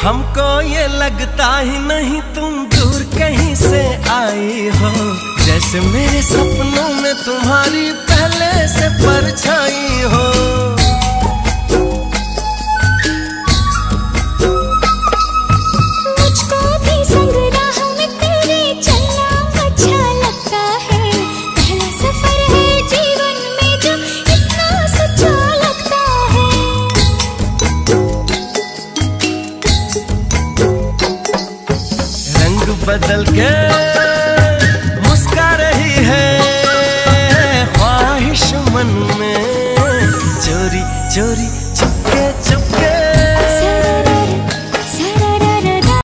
हमको ये लगता ही नहीं तुम दूर कहीं से आई हो, जैसे मेरे सपनों में तुम्हारी पहले से परछाई हो। मुझको भी संग राह में तेरे चलना अच्छा लगता है, पहला सफर है जीवन में जो इतना सच्चा लगता है। रंग बदल के मुस्का रही है ख्वाहिश मन में, चोरी चोरी